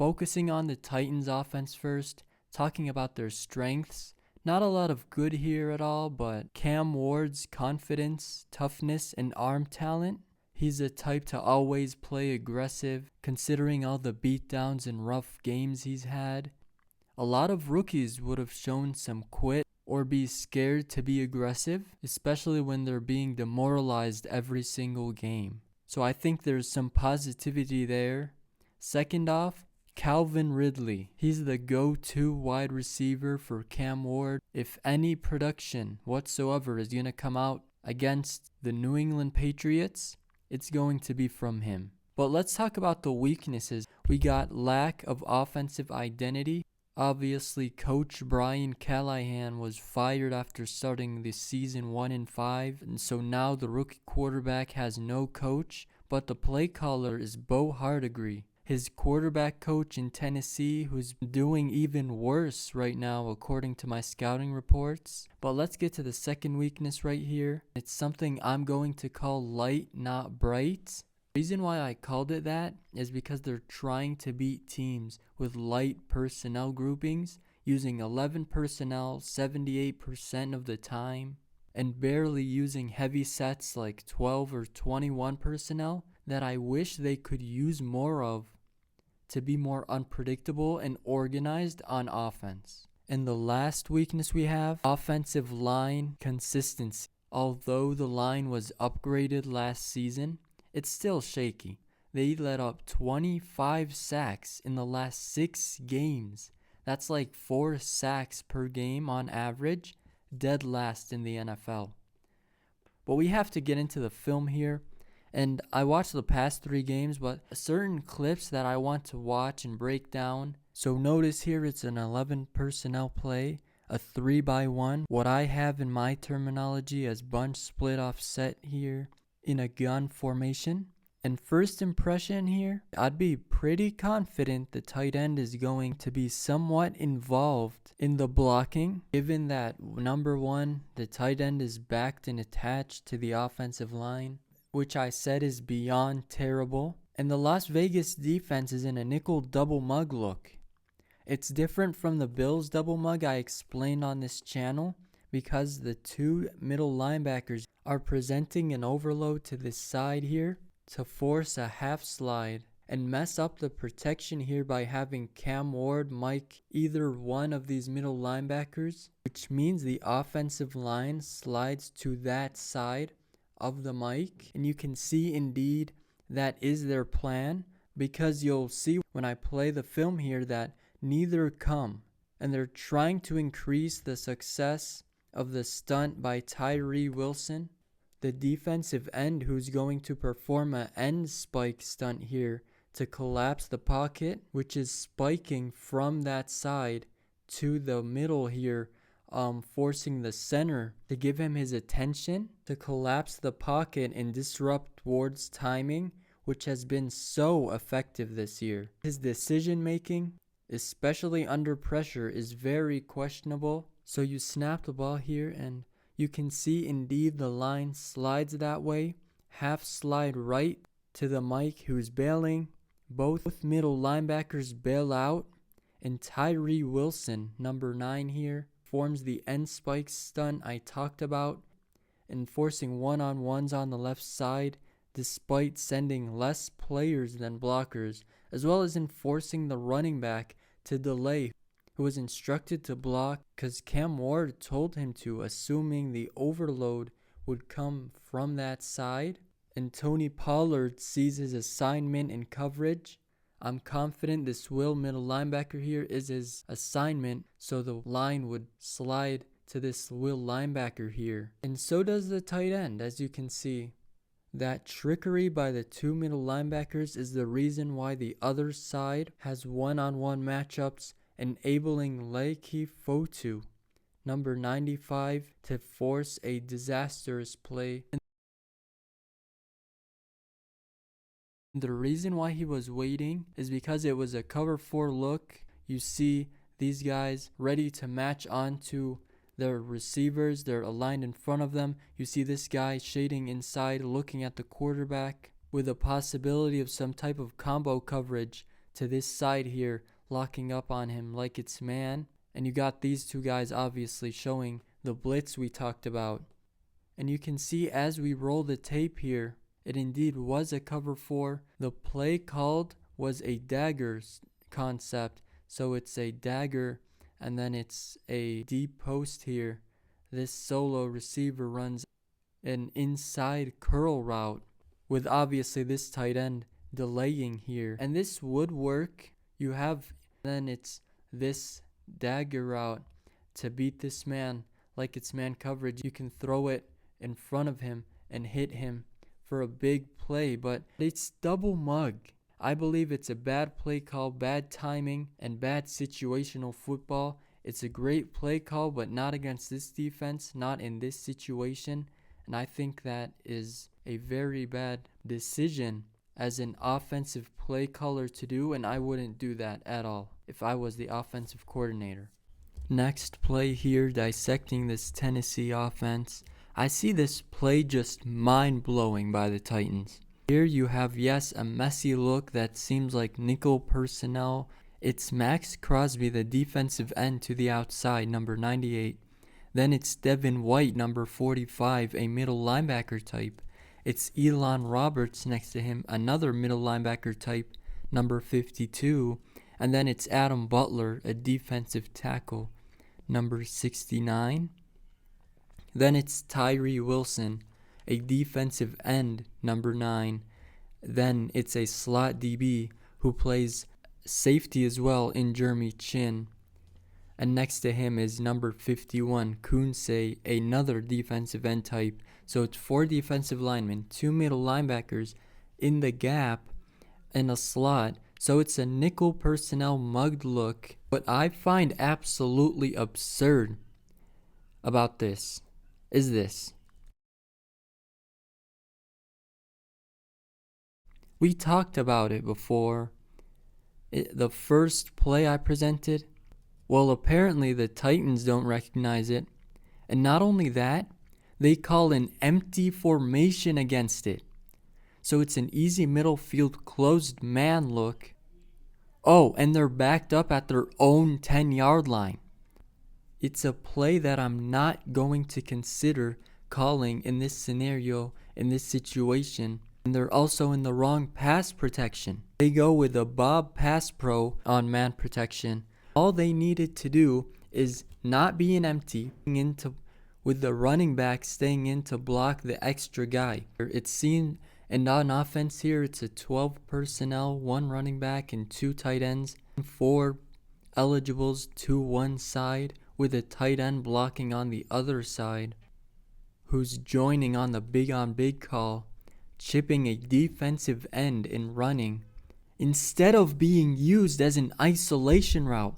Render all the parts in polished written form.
focusing on the Titans offense first, talking about their strengths. Not a lot of good here at all, but Cam Ward's confidence, toughness, and arm talent. He's the type to always play aggressive, considering all the beatdowns and rough games he's had. A lot of rookies would have shown some quit or be scared to be aggressive, especially when they're being demoralized every single game. So I think there's some positivity there. Second off, Calvin Ridley. He's the go-to wide receiver for Cam Ward. If any production whatsoever is going to come out against the New England Patriots, it's going to be from him. But let's talk about the weaknesses. We got lack of offensive identity. Obviously, Coach Brian Callahan was fired after starting the season 1-5, and so now the rookie quarterback has no coach, but the play caller is Bo Hardigree, his quarterback coach in Tennessee, who's doing even worse right now according to my scouting reports. But let's get to the second weakness right here. It's something I'm going to call light, not bright. The reason why I called it that is because they're trying to beat teams with light personnel groupings, using 11 personnel 78% of the time, and barely using heavy sets like 12 or 21 personnel that I wish they could use more of to be more unpredictable and organized on offense. And the last weakness we have, offensive line consistency. Although the line was upgraded last season, it's still shaky. They let up 25 sacks in the last 6 games. That's like 4 sacks per game on average, dead last in the NFL. But we have to get into the film here. And I watched the past 3 games, but certain clips that I want to watch and break down. So notice here it's an 11 personnel play, a 3-by-1. What I have in my terminology as bunch split off set here in a gun formation. And first impression here, I'd be pretty confident the tight end is going to be somewhat involved in the blocking, given that number one, the tight end is backed and attached to the offensive line, which I said is beyond terrible. And the Las Vegas defense is in a nickel double mug look. It's different from the Bills double mug I explained on this channel because the 2 middle linebackers are presenting an overload to this side here to force a half slide and mess up the protection here by having Cam Ward mic either one of these middle linebackers, which means the offensive line slides to that side of the mic. And you can see indeed that is their plan, because you'll see when I play the film here that neither come, and they're trying to increase the success of the stunt by Tyree Wilson, the defensive end, who's going to perform an end spike stunt here to collapse the pocket, which is spiking from that side to the middle here, forcing the center to give him his attention to collapse the pocket and disrupt Ward's timing, which has been so effective this year. His decision making, especially under pressure, is very questionable. So you snap the ball here and you can see indeed the line slides that way, half slide right to the mic who's bailing. Both middle linebackers bail out, and Tyree Wilson, number 9 here, forms the end spike stunt I talked about, enforcing one-on-ones on the left side despite sending less players than blockers, as well as enforcing the running back to delay, who was instructed to block because Cam Ward told him to, assuming the overload would come from that side. And Tony Pollard sees his assignment in coverage. I'm confident this middle linebacker here is his assignment, so the line would slide to this linebacker here. And so does the tight end, as you can see. That trickery by the 2 middle linebackers is the reason why the other side has one-on-one matchups, enabling Leiki Fotu, number 95, to force a disastrous play. The reason why he was waiting is because it was a cover 4 look. You see these guys ready to match onto their receivers. They're aligned in front of them. You see this guy shading inside, looking at the quarterback with a possibility of some type of combo coverage to this side here, locking up on him like it's man. And you got these two guys obviously showing the blitz we talked about. And you can see as we roll the tape here, it indeed was a cover 4. The play called was a dagger concept. So it's a dagger and then it's a deep post here. This solo receiver runs an inside curl route with obviously this tight end delaying here. And this would work. You have then it's this dagger route to beat this man like it's man coverage. You can throw it in front of him and hit him for a big play, but it's double mug. I believe it's a bad play call, bad timing, and bad situational football. It's a great play call, but not against this defense, not in this situation. And I think that is a very bad decision as an offensive play caller to do, and I wouldn't do that at all if I was the offensive coordinator. Next play here, dissecting this Tennessee offense. I see this play just mind-blowing by the Titans. Here you have, yes, a messy look that seems like nickel personnel. It's Max Crosby, the defensive end, to the outside, number 98. Then it's Devin White, number 45, a middle linebacker type. It's Elon Roberts next to him, another middle linebacker type, number 52. And then it's Adam Butler, a defensive tackle, number 69. Then it's Tyree Wilson, a defensive end, number 9. Then it's a slot DB who plays safety as well in Jeremy Chin. And next to him is number 51, Kunsey, another defensive end type. So it's 4 defensive linemen, 2 middle linebackers in the gap and a slot. So it's a nickel personnel mugged look. What I find absolutely absurd about this is this. We talked about it before. The first play I presented, well, apparently the Titans don't recognize it. And not only that, they call an empty formation against it. So it's an easy middle field closed man look. Oh, and they're backed up at their own 10-yard line. It's a play that I'm not going to consider calling in this scenario, in this situation. And they're also in the wrong pass protection. They go with a Bob Pass Pro on man protection. All they needed to do is not be an empty, with the running back staying in to block the extra guy. It's seen, and on offense here, it's a 12 personnel, 1 running back and 2 tight ends, 4 eligibles to one side, with a tight end blocking on the other side, who's joining on the big on big call, chipping a defensive end and running, instead of being used as an isolation route.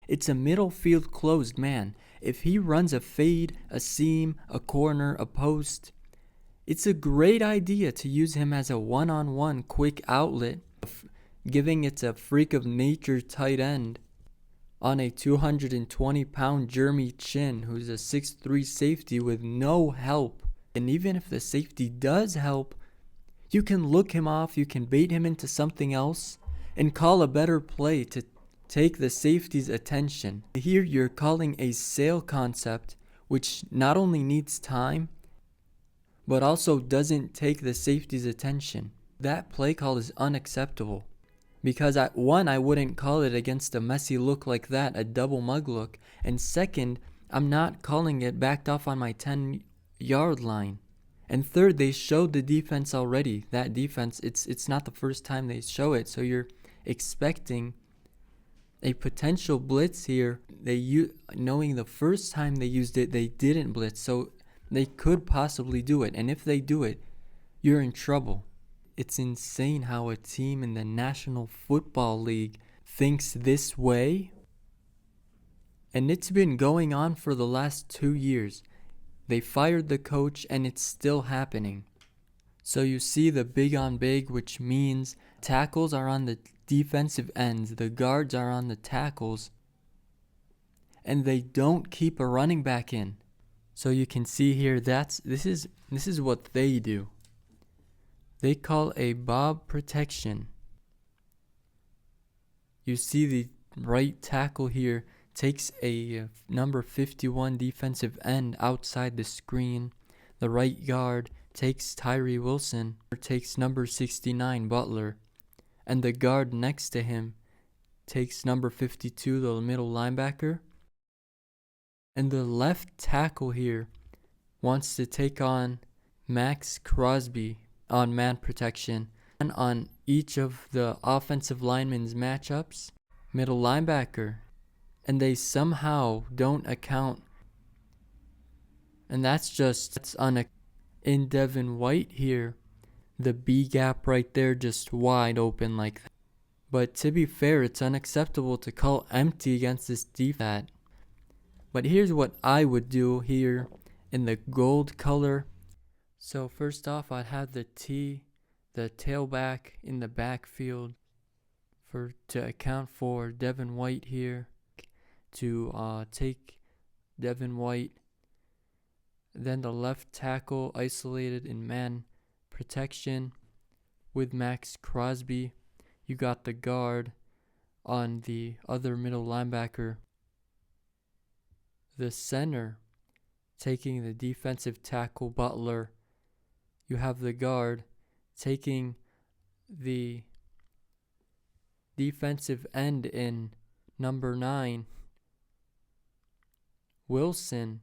It's a middle field closed man. If he runs a fade, a seam, a corner, a post, it's a great idea to use him as a one-on-one quick outlet, giving it a freak of nature tight end on a 220-pound Jeremy Chin, who's a 6'3 safety with no help. And even if the safety does help, you can look him off, you can bait him into something else, and call a better play to take the safety's attention. Here you're calling a sail concept, which not only needs time, but also doesn't take the safety's attention. That play call is unacceptable. Because I wouldn't call it against a messy look like that, a double mug look. And second, I'm not calling it backed off on my 10-yard line. And third, they showed the defense already. That defense, it's not the first time they show it. So you're expecting a potential blitz here. Knowing the first time they used it, they didn't blitz. So they could possibly do it. And if they do it, you're in trouble. It's insane how a team in the National Football League thinks this way. And it's been going on for the last 2 years. They fired the coach and it's still happening. So you see the big on big, which means tackles are on the defensive ends, the guards are on the tackles, and they don't keep a running back in. So you can see here this is what they do. They call a Bob protection. You see the right tackle here takes a number 51 defensive end outside the screen. The right guard takes Tyree Wilson, or takes number 69 Butler, and the guard next to him takes number 52, the middle linebacker. And the left tackle here wants to take on Max Crosby on man protection. And on each of the offensive linemen's matchups, middle linebacker. And they somehow don't account. And that's in Devin White here. The B gap right there just wide open like that. But to be fair, it's unacceptable to call empty against this defense. But here's what I would do here in the gold color. So first off, I'd have the tailback in the backfield to account for Devin White here, to take Devin White. Then the left tackle isolated in man protection with Max Crosby. You got the guard on the other middle linebacker. The center taking the defensive tackle Butler. You have the guard taking the defensive end in number 9, Wilson.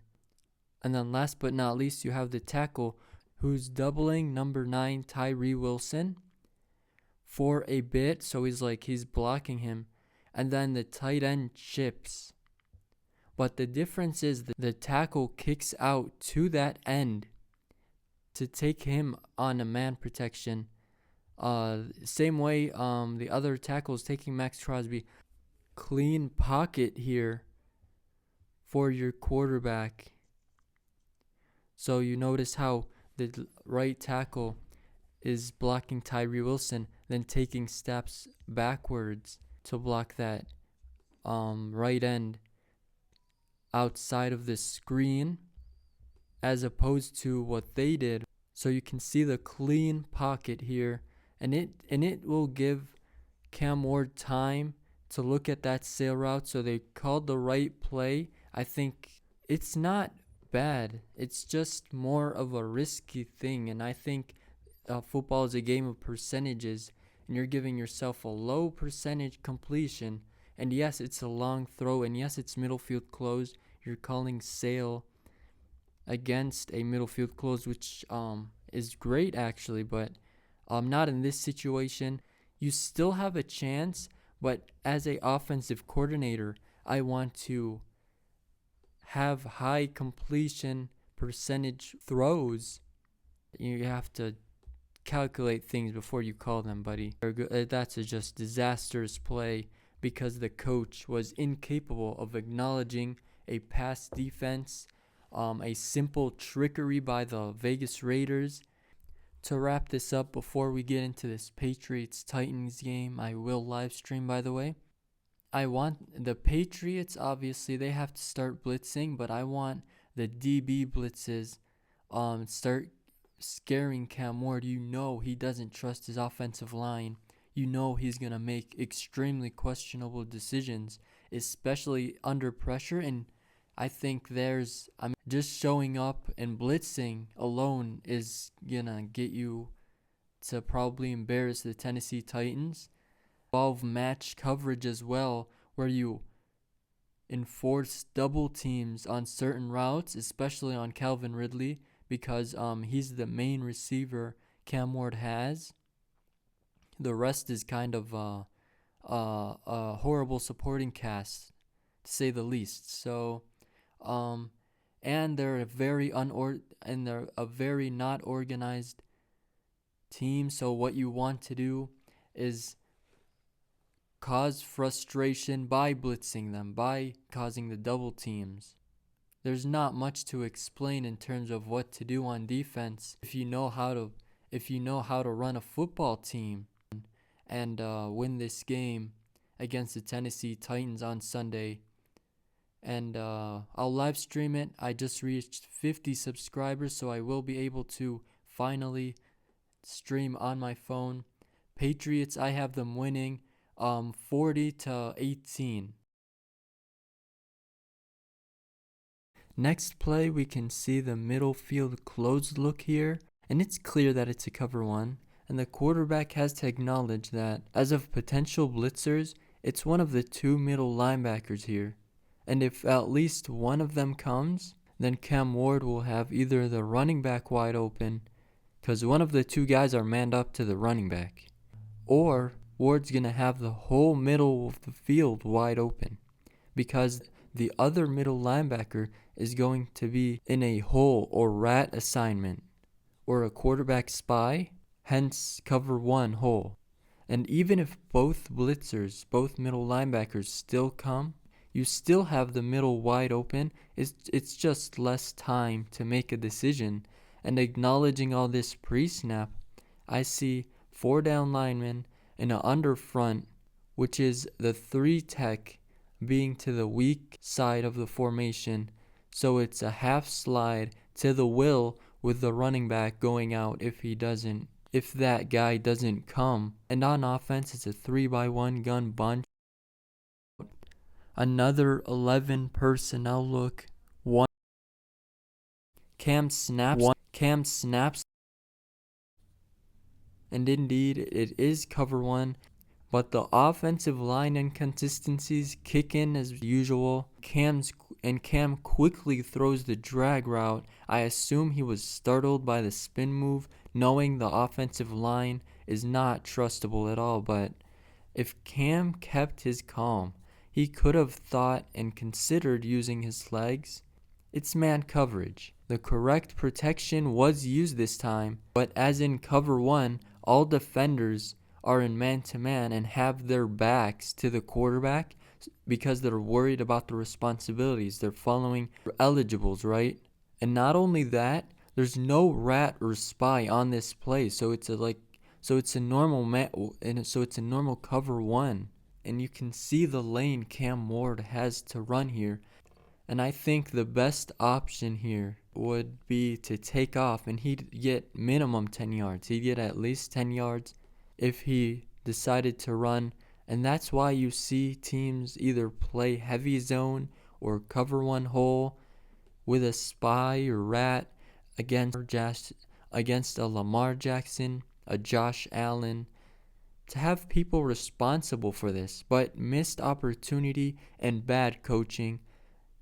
And then last but not least, you have the tackle who's doubling number 9, Tyree Wilson, for a bit. So he's blocking him. And then the tight end chips. But the difference is that the tackle kicks out to that end to take him on a man protection. Same way the other tackle is taking Max Crosby. Clean pocket here for your quarterback. So you notice how the right tackle is blocking Tyree Wilson, then taking steps backwards to block that right end outside of the screen, as opposed to what they did. So you can see the clean pocket here, and it will give Cam Ward time to look at that sail route. So they called the right play. I think it's not bad. It's just more of a risky thing, and I think football is a game of percentages, and you're giving yourself a low percentage completion. And yes, it's a long throw, and yes, it's middle field close. You're calling sail against a middle field close, which is great actually, but not in this situation. You still have a chance, but as a offensive coordinator, I want to have high completion percentage throws. You have to calculate things before you call them, buddy. That's a just disastrous play because the coach was incapable of acknowledging a pass defense, a simple trickery by the Vegas Raiders. To wrap this up before we get into this Patriots-Titans game, I will live stream, by the way. I want the Patriots, obviously, they have to start blitzing, but I want the DB blitzes start scaring Cam Ward. You know he doesn't trust his offensive line. You know he's going to make extremely questionable decisions, especially under pressure. And I think just showing up and blitzing alone is going to get you to probably embarrass the Tennessee Titans. 12 match coverage as well, where you enforce double teams on certain routes, especially on Calvin Ridley, because he's the main receiver Cam Ward has. The rest is kind of a horrible supporting cast, to say the least. So, and they're a very not organized team. So what you want to do is cause frustration by blitzing them, by causing the double teams. There's not much to explain in terms of what to do on defense if you know how to run a football team and win this game against the Tennessee Titans on Sunday. And I'll live stream it. I just reached 50 subscribers, so I will be able to finally stream on my phone. Patriots, I have them winning. 40-18. Next play, we can see the middle field closed look here, and it's clear that it's a cover one, and the quarterback has to acknowledge that, as of potential blitzers, it's one of the two middle linebackers here. And if at least one of them comes, then Cam Ward will have either the running back wide open, because one of the two guys are manned up to the running back, or Ward's going to have the whole middle of the field wide open, because the other middle linebacker is going to be in a hole or rat assignment, or a quarterback spy, hence cover one hole. And even if both blitzers, both middle linebackers still come, you still have the middle wide open. It's just less time to make a decision. And acknowledging all this pre-snap, I see 4 down linemen and an under front, which is the 3 tech being to the weak side of the formation. So it's a half slide to the will with the running back going out if that guy doesn't come. And on offense, it's a 3-by-1 gun bunch. Another 11 personnel look. Cam snaps. And indeed, it is cover one. But the offensive line inconsistencies kick in as usual. Cam quickly throws the drag route. I assume he was startled by the spin move, knowing the offensive line is not trustable at all. But if Cam kept his calm, he could have thought and considered using his legs. It's man coverage. The correct protection was used this time, but as in cover one, all defenders are in man-to-man and have their backs to the quarterback because they're worried about the responsibilities. They're following eligibles, right? And not only that, there's no rat or spy on this play, so it's a normal cover one, and you can see the lane Cam Ward has to run here. And I think the best option here would be to take off, and he'd get minimum 10 yards. He'd get at least 10 yards if he decided to run. And that's why you see teams either play heavy zone or cover one hole with a spy or rat against a Lamar Jackson, a Josh Allen, to have people responsible for this. But missed opportunity and bad coaching.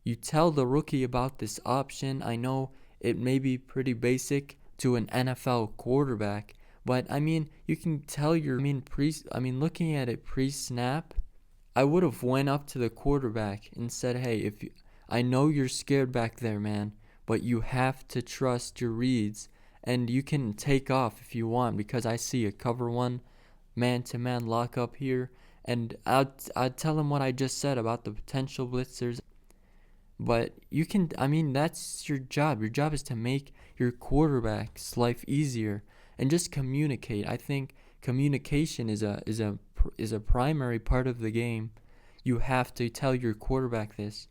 You tell the rookie about this option. I know it may be pretty basic to an NFL quarterback, but you can tell looking at it pre-snap, I would have went up to the quarterback and said, "Hey, I know you're scared back there, man, but you have to trust your reads, and you can take off if you want, because I see a cover one man-to-man lockup here." And I'd tell him what I just said about the potential blitzers. But that's your job. Your job is to make your quarterback's life easier and just communicate. I think communication is a primary part of the game. You have to tell your quarterback this,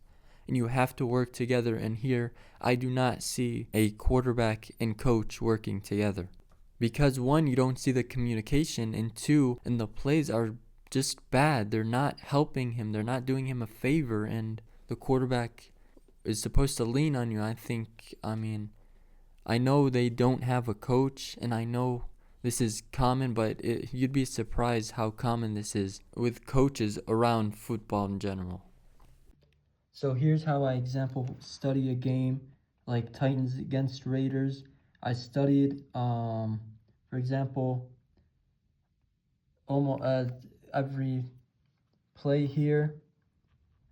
and you have to work together. And here, I do not see a quarterback and coach working together. Because one, you don't see the communication, and two, and the plays are just bad. They're not helping him. They're not doing him a favor, and the quarterback is supposed to lean on you. I know they don't have a coach, and I know this is common, but you'd be surprised how common this is with coaches around football in general. So here's how I study a game like Titans against Raiders. I studied, for example, almost every play here,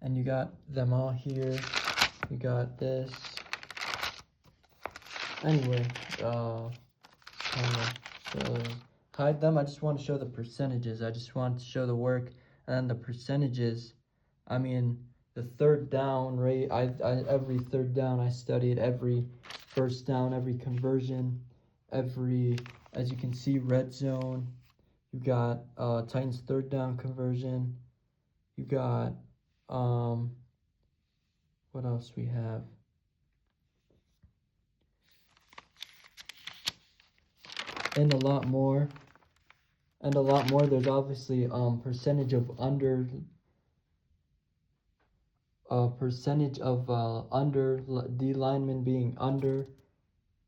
and you got them all here. You got this. Anyway, hide them. I just want to show the percentages. I just want to show the work and the percentages. The third down rate. Every third down I studied. Every first down, every conversion, as you can see, red zone. You got Titans third down conversion. You got what else we have? And a lot more. and a lot more. There's obviously percentage of under D lineman being under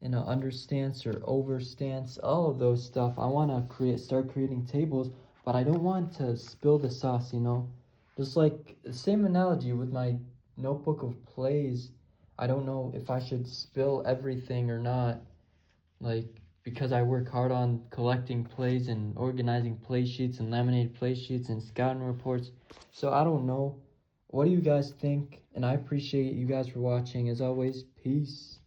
in an understance or overstance, all of those stuff. I want to start creating tables, but I don't want to spill the sauce, you know? Just like the same analogy with my notebook of plays. I don't know if I should spill everything or not, like, because I work hard on collecting plays and organizing play sheets and laminated play sheets and scouting reports. So I don't know. What do you guys think? And I appreciate you guys for watching. As always, peace.